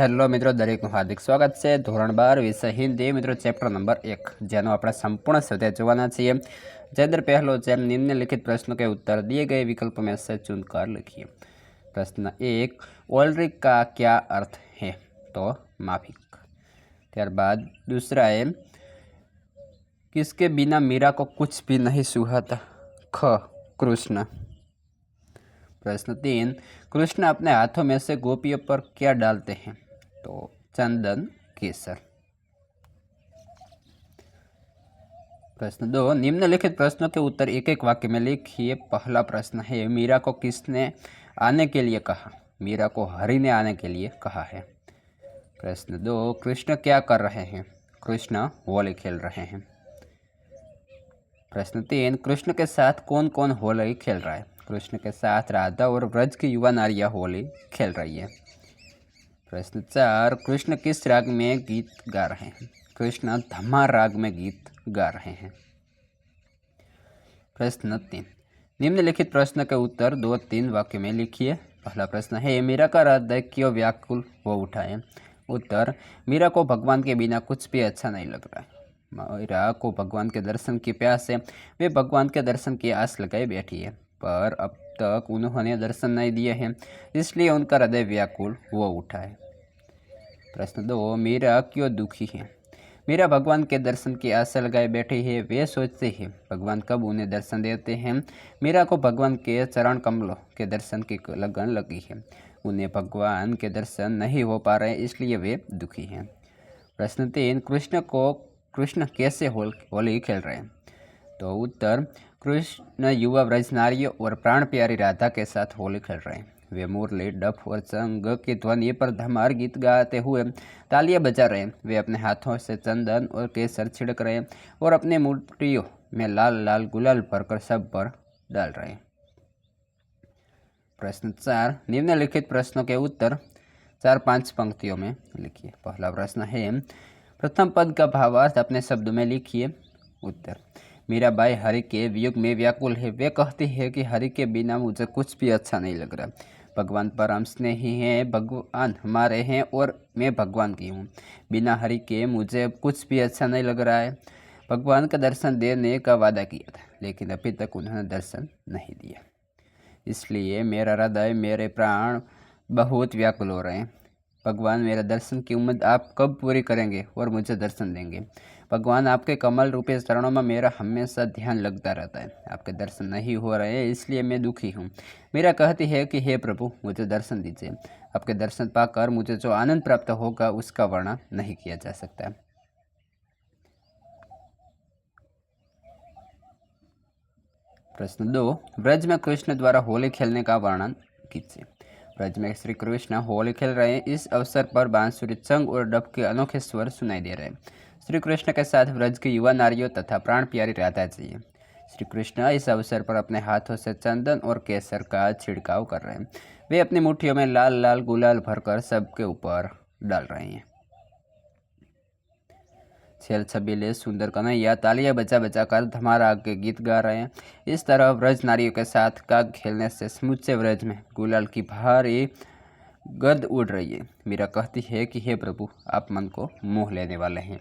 Hello मित्रों, दरेकનું हार्दिक स्वागत है। ધોરણ 12 વિષય હિન્દી મિત્રો ચેપ્ટર નંબર 1 જેનો આપણે સંપૂर्ण સ્વાધ્યાય જોવાના છીએ। જે અંદર પહેલો છે निम्नलिखित प्रश्नों के उत्तर दिए गए विकल्प में से चुनकर लिखिए। प्रश्न 1, ओलरिक का क्या अर्थ है? तो माफिक। त्यारबाद दूसरा है किसके बिना मीरा को कुछ भी नहीं सुहाता? ख कृष्ण। प्रश्न 3, कृष्ण अपने हाथों में से गोपियों पर क्या डालते हैं? तो चंदन केसर। प्रश्न 2, निम्नलिखित प्रश्नों के उत्तर एक एक वाक्य में लिखिए। पहला प्रश्न है मीरा को किसने आने के लिए कहा? मीरा को हरि ने आने के लिए कहा है। प्रश्न 2, कृष्ण क्या कर रहे हैं? कृष्ण होली खेल रहे हैं। प्रश्न 3, कृष्ण के साथ कौन कौन होली खेल रहा है? कृष्ण के साथ राधा और ब्रज की युवा नारियां होली खेल रही है। प्रश्न 4, कृष्ण किस राग में गीत गा रहे हैं? कृष्ण धमार राग में गीत गा रहे हैं। प्रश्न 3, निम्नलिखित प्रश्न के उत्तर 2-3 वाक्य में लिखिए। पहला प्रश्न है मीरा का हृदय क्यों व्याकुल हो उठा है? उत्तर, मीरा को भगवान के बिना कुछ भी अच्छा नहीं लग रहा है। मीरा को भगवान के दर्शन की प्यास है। वे भगवान के दर्शन की आस लगाए बैठी है, पर अब तक उन्होंने दर्शन नहीं दिए हैं, इसलिए उनका हृदय व्याकुल हो उठा है। प्रश्न 2, मीरा क्यों दुखी है? मीरा भगवान के दर्शन की आशा लगाए बैठी है। वे सोचते हैं भगवान कब उन्हें दर्शन देते हैं। मीरा को भगवान के चरण कमलों के दर्शन की लगन लगी है। उन्हें भगवान के दर्शन नहीं हो पा रहे, इसलिए वे दुखी हैं। प्रश्न 3, कृष्ण कैसे होली खेल रहे हैं? तो उत्तर, कृष्ण युवा ब्रज नारियों और प्राण प्यारी राधा के साथ होली खेल रहे हैं। वे मुरली, डफ और चंग की ध्वनि पर धमार गीत गाते हुए तालियां बजा रहे हैं। वे अपने हाथों से चंदन और केसर छिड़क रहे हैं और अपने मुट्ठियों में लाल लाल गुलाल भरकर सब पर डाल रहे हैं। प्रश्न 4, निम्नलिखित प्रश्नों के उत्तर 4-5 पंक्तियों में लिखिए। पहला प्रश्न है प्रथम पद का भावार्थ अपने शब्द में लिखिए। उत्तर, मीराबाई हरि के वियोग में व्याकुल है। वे कहती है कि हरि के बिना मुझे कुछ भी अच्छा नहीं लग रहा। भगवान परम स्नेही हैं, भगवान हमारे हैं और मैं भगवान की हूँ। बिना हरि के मुझे कुछ भी अच्छा नहीं लग रहा है। भगवान का दर्शन देने का वादा किया था, लेकिन अभी तक उन्होंने दर्शन नहीं दिया, इसलिए मेरा हृदय, मेरे प्राण बहुत व्याकुल हो रहे हैं। भगवान, मेरे दर्शन की उम्मीद आप कब पूरी करेंगे और मुझे दर्शन देंगे? भगवान, आपके कमल रूपी चरणों में मेरा हमेशा ध्यान लगता रहता है। आपके दर्शन नहीं हो रहे हैं, इसलिए मैं दुखी हूँ। मीरा कहती है कि हे प्रभु, मुझे दर्शन दीजिए। आपके दर्शन पाकर मुझे जो आनंद प्राप्त होगा उसका वर्णन नहीं किया जा सकता। प्रश्न 2, ब्रज में कृष्ण द्वारा होली खेलने का वर्णन कीजिए। ब्रज में श्री कृष्ण होली खेल रहे हैं। इस अवसर पर बांसुरी, चंग और डफ के अनोखे स्वर सुनाई दे रहे हैं। श्री कृष्ण के साथ ब्रज की युवा नारियों तथा प्राण प्यारी राधा जी हैं। श्री कृष्ण इस अवसर पर अपने हाथों से चंदन और केसर का छिड़काव कर रहे हैं। वे अपनी मुट्ठियों में लाल लाल गुलाल भरकर सबके ऊपर डाल रहे हैं। छेल छबीले सुंदर कन्हैया तालियां बजा बजा कर धमार के गीत गा रहे हैं। इस तरह ब्रज नारियों के साथ काग खेलने से समूचे ब्रज में गुलाल की भारी गर्द उड़ रही है। मीरा कहती है कि हे प्रभु, आप मन को मोह लेने वाले हैं।